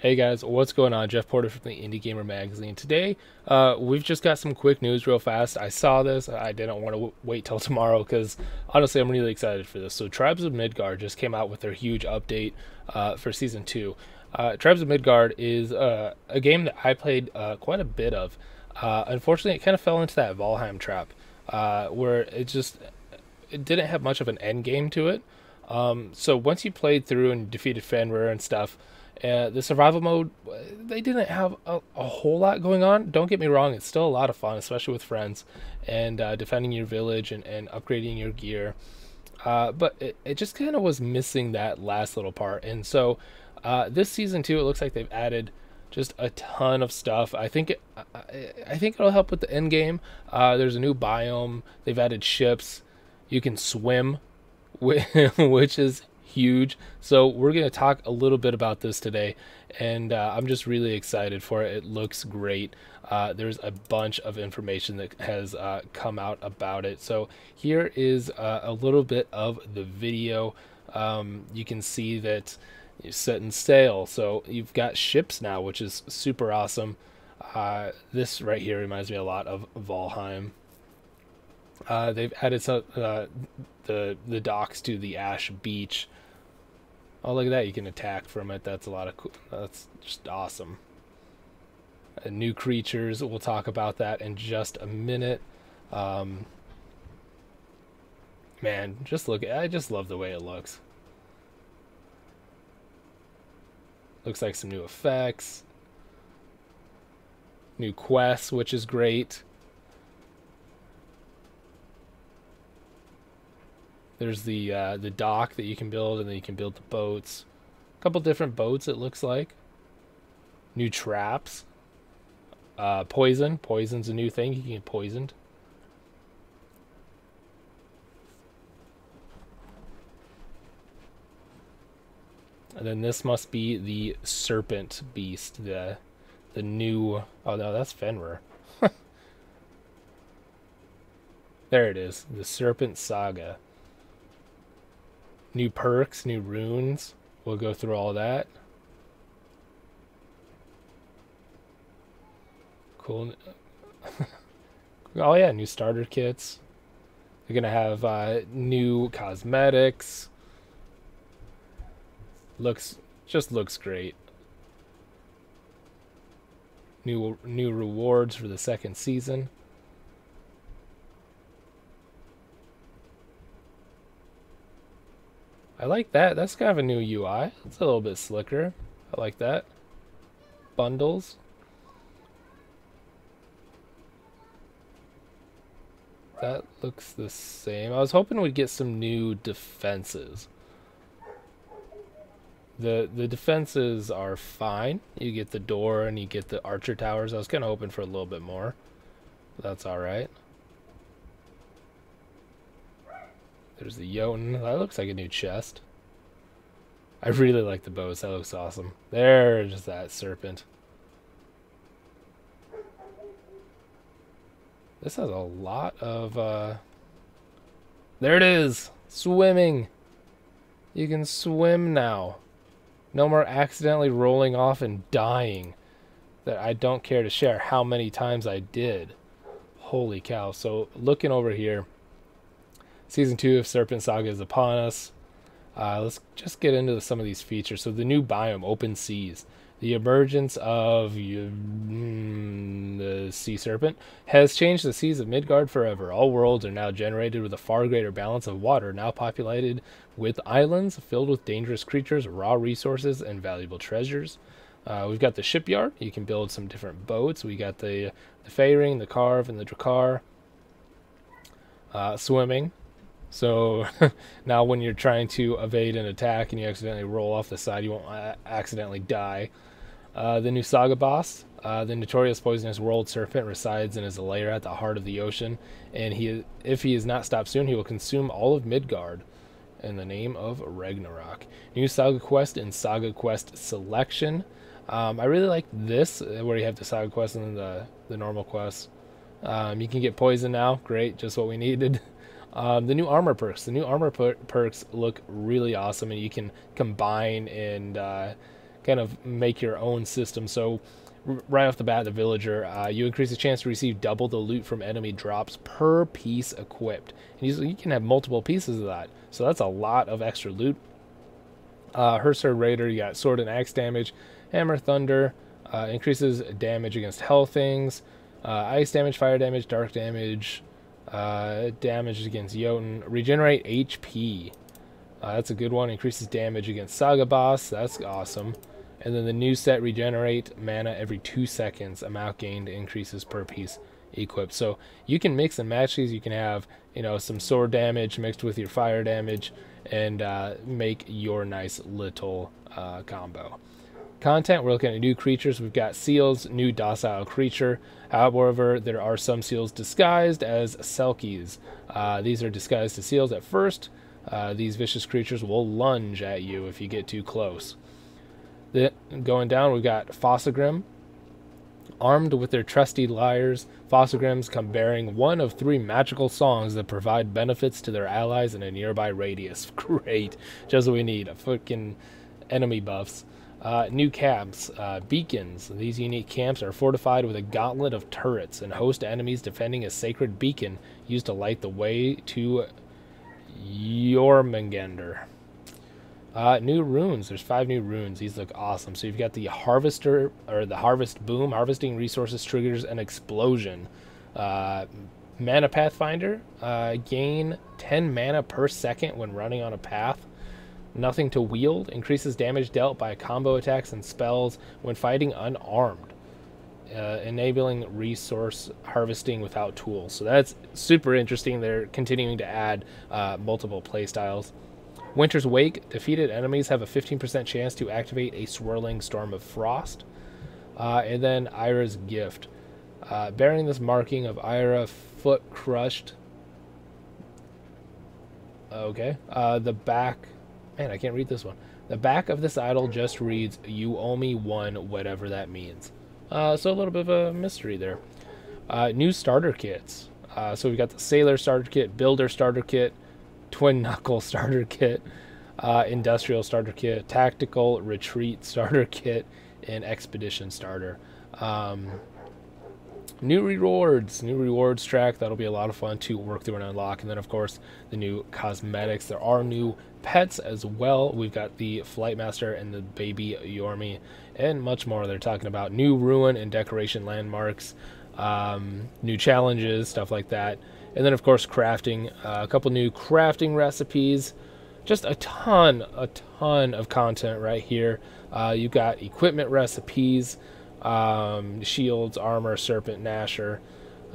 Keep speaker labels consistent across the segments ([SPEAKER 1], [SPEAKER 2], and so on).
[SPEAKER 1] Hey guys, what's going on? Jeff Porter from the Indie Gamer Magazine. Today, we've just got some quick news real fast. I saw this. I didn't want to wait till tomorrow because honestly, I'm really excited for this. So, Tribes of Midgard just came out with their huge update for Season 2. Tribes of Midgard is a game that I played quite a bit of. Unfortunately, it kind of fell into that Valheim trap where it didn't have much of an end game to it. So once you played through and defeated Fenrir and stuff, the survival mode, they didn't have a whole lot going on. Don't get me wrong, it's still a lot of fun, especially with friends, and defending your village and upgrading your gear. But it just kind of was missing that last little part. And so this season 2, it looks like they've added just a ton of stuff. I think it'll help with the end game. There's a new biome. They've added ships. You can swim, which is huge. So we're going to talk a little bit about this today, and I'm just really excited for it. It looks great. There's a bunch of information that has come out about it. So here is a little bit of the video. You can see that you're setting sail. So you've got ships now, which is super awesome. This right here reminds me a lot of Valheim. They've added some the docks to the Ash Beach. Oh, look at that! You can attack from it. That's a lot of cool. That's just awesome. New creatures. We'll talk about that in just a minute. Man, just look. I just love the way it looks. Looks like some new effects, new quests, which is great. There's the dock that you can build, and then you can build the boats. A couple different boats, it looks like. New traps. Poison. Poison's a new thing. You can get poisoned. And then this must be the Serpent Beast. The new... Oh, no, that's Fenrir. There it is. The Serpent Saga. New perks, new runes. We'll go through all that. Cool. Oh yeah, new starter kits. They're gonna have new cosmetics. Just looks great. New rewards for the second season. I like that. That's kind of a new UI. It's a little bit slicker. I like that. Bundles. That looks the same. I was hoping we'd get some new defenses. The defenses are fine. You get the door and you get the archer towers. I was kind of hoping for a little bit more. That's alright. There's the Jotun. That looks like a new chest. I really like the bows. That looks awesome. There's that serpent. This has a lot of... There it is! Swimming! You can swim now. No more accidentally rolling off and dying. That I don't care to share how many times I did. Holy cow. So, looking over here... Season 2 of Serpent Saga is upon us. Let's just get into some of these features. So the new biome, open seas. The emergence of the sea serpent has changed the seas of Midgard forever. All worlds are now generated with a far greater balance of water, now populated with islands filled with dangerous creatures, raw resources, and valuable treasures. We've got the shipyard. You can build some different boats. We got the Feyring, the Carve, and the Drakkar. Swimming. So now when you're trying to evade an attack and you accidentally roll off the side, you won't accidentally die. The new saga boss, the notorious poisonous world serpent, resides in his lair at the heart of the ocean, and if he is not stopped soon, he will consume all of Midgard in the name of Ragnarok. New saga quest and saga quest selection. I really like this, where you have the saga quest and then the normal quests. You can get poison now. Great, just what we needed. The new armor perks. The new armor perks look really awesome, and you can combine and kind of make your own system. So right off the bat, the villager, you increase the chance to receive double the loot from enemy drops per piece equipped. And you can have multiple pieces of that, so that's a lot of extra loot. Hursar Raider, you got sword and axe damage. Hammer Thunder, increases damage against hell things. Ice damage, fire damage, dark damage, damage against Jotun. Regenerate HP. That's a good one. Increases damage against Saga Boss. That's awesome. And then the new set, regenerate mana every 2 seconds. Amount gained increases per piece equipped. So you can mix and match these. You can have, you know, some sword damage mixed with your fire damage and make your nice little combo. Content, we're looking at new creatures. We've got seals, new docile creature. However, there are some seals disguised as selkies. These are disguised as seals at first. These vicious creatures will lunge at you if you get too close. Going down, we've got Fossagrim. Armed with their trusty lyres, Fossagrims come bearing one of 3 magical songs that provide benefits to their allies in a nearby radius. Great. Just what we need. Fucking enemy buffs. New camps, beacons. These unique camps are fortified with a gauntlet of turrets and host enemies defending a sacred beacon used to light the way to Jormungandr. New runes. There's 5 new runes. These look awesome. So you've got the Harvester, or the Harvest Boom. Harvesting resources triggers an explosion. Mana Pathfinder. Gain 10 mana per second when running on a path. Nothing to wield. Increases damage dealt by combo attacks and spells when fighting unarmed. Enabling resource harvesting without tools. So that's super interesting. They're continuing to add multiple playstyles. Winter's Wake. Defeated enemies have a 15% chance to activate a swirling storm of frost. And then Ira's Gift. Bearing this marking of Ira, foot crushed. Okay. The back... Man, I can't read this one. The back of this idol just reads, "You owe me one," whatever that means. So a little bit of a mystery there. New starter kits. So we've got the Sailor starter kit, Builder starter kit, Twin Knuckle starter kit, Industrial starter kit, Tactical Retreat starter kit, and Expedition starter. New rewards track. That'll be a lot of fun to work through and unlock. And then, of course, the new cosmetics. There are new pets as well. We've got the Flightmaster and the baby Yormi, and much more. They're talking about new ruin and decoration landmarks, new challenges, stuff like that. And then, of course, crafting. A couple new crafting recipes. Just a ton of content right here. You've got equipment recipes, shields, armor, serpent, Nasher.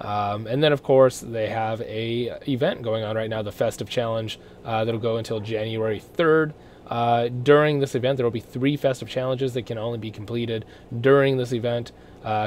[SPEAKER 1] And then, of course, they have a event going on right now, the Festive Challenge, that'll go until January 3rd. During this event, there will be 3 Festive Challenges that can only be completed during this event.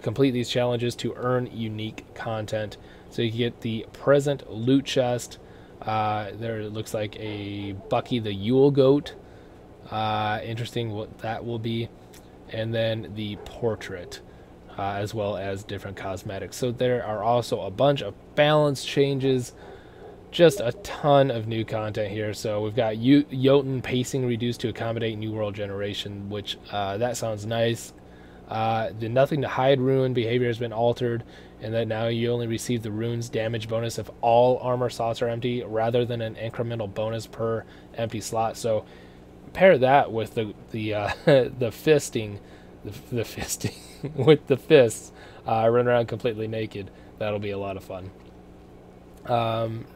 [SPEAKER 1] Complete these challenges to earn unique content. So you can get the present loot chest. There it looks like a Bucky the Yule Goat. Interesting what that will be. And then the portrait, as well as different cosmetics. So there are also a bunch of balance changes, just a ton of new content here. So we've got Jotun pacing reduced to accommodate New World Generation, which that sounds nice. The Nothing to Hide rune behavior has been altered, and that now you only receive the rune's damage bonus if all armor slots are empty, rather than an incremental bonus per empty slot. So pair that with the fisting with the fists, run around completely naked. That'll be a lot of fun.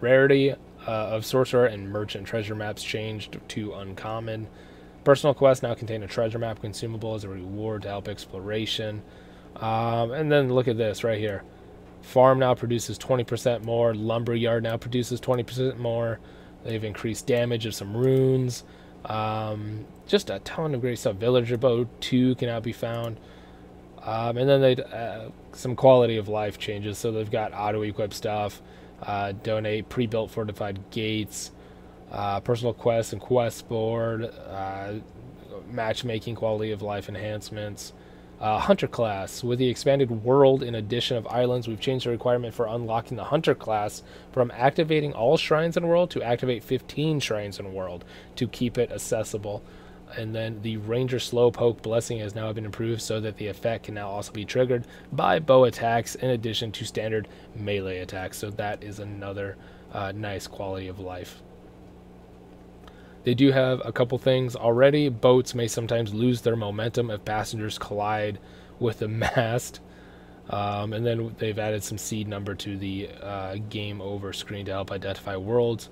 [SPEAKER 1] Rarity of sorcerer and merchant treasure maps changed to uncommon. Personal quests now contain a treasure map consumable as a reward to help exploration. And then look at this right here. Farm now produces 20% more. Lumberyard now produces 20% more. They've increased damage of some runes. Just a ton of great stuff. Villager Bow 2 can now be found. And then they some quality of life changes. So they've got auto-equip stuff. Donate pre-built fortified gates. Personal quests and quest board. Matchmaking quality of life enhancements. Hunter class. With the expanded world in addition of islands, we've changed the requirement for unlocking the Hunter class from activating all shrines in the world to activate 15 shrines in the world to keep it accessible. And then the Ranger Slowpoke Blessing has now been improved so that the effect can now also be triggered by bow attacks in addition to standard melee attacks. So that is another nice quality of life. They do have a couple things already. Boats may sometimes lose their momentum if passengers collide with the mast. And then they've added some seed number to the game over screen to help identify worlds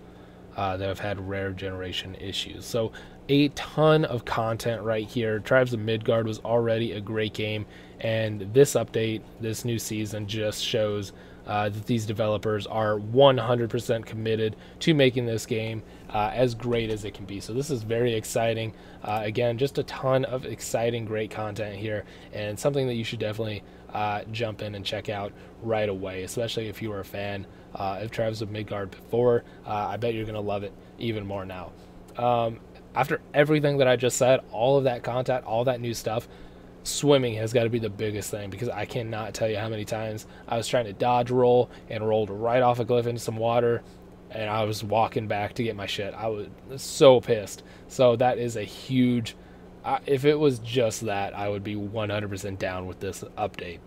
[SPEAKER 1] that have had rare generation issues. So a ton of content right here. Tribes of Midgard was already a great game, and this update, this new season, just shows that these developers are 100% committed to making this game as great as it can be. So this is very exciting. Again, just a ton of exciting, great content here, and something that you should definitely jump in and check out right away, especially if you were a fan of Tribes of Midgard before. I bet you're going to love it even more now. After everything that I just said, all of that content, all that new stuff, swimming has got to be the biggest thing, because I cannot tell you how many times I was trying to dodge roll and rolled right off a cliff into some water, and I was walking back to get my shit. I was so pissed. So that is a huge... if it was just that, I would be 100% down with this update.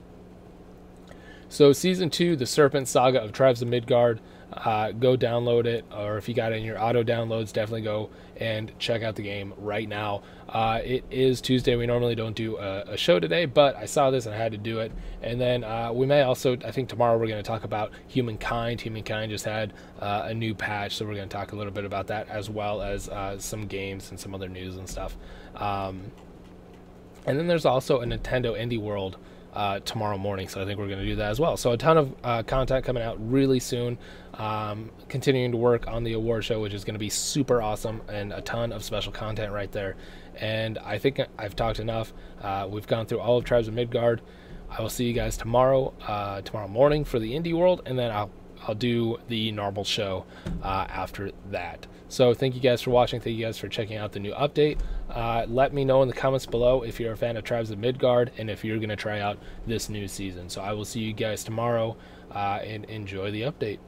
[SPEAKER 1] So Season 2, the Serpent Saga of Tribes of Midgard, go download it, or if you got it in your auto downloads, definitely go and check out the game right now. It is Tuesday. We normally don't do a show today, but I saw this and I had to do it. And then we may also, I think tomorrow we're going to talk about Humankind. Humankind just had a new patch, so we're going to talk a little bit about that, as well as some games and some other news and stuff. And then there's also a Nintendo Indie World tomorrow morning, so I think we're going to do that as well. So a ton of content coming out really soon. Continuing to work on the award show, which is going to be super awesome, and a ton of special content right there. And I think I've talked enough. We've gone through all of Tribes of Midgard. I will see you guys tomorrow morning for the Indie World, and then I'll do the normal show after that. So thank you guys for watching. Thank you guys for checking out the new update. Let me know in the comments below if you're a fan of Tribes of Midgard and if you're going to try out this new season. So I will see you guys tomorrow, and enjoy the update.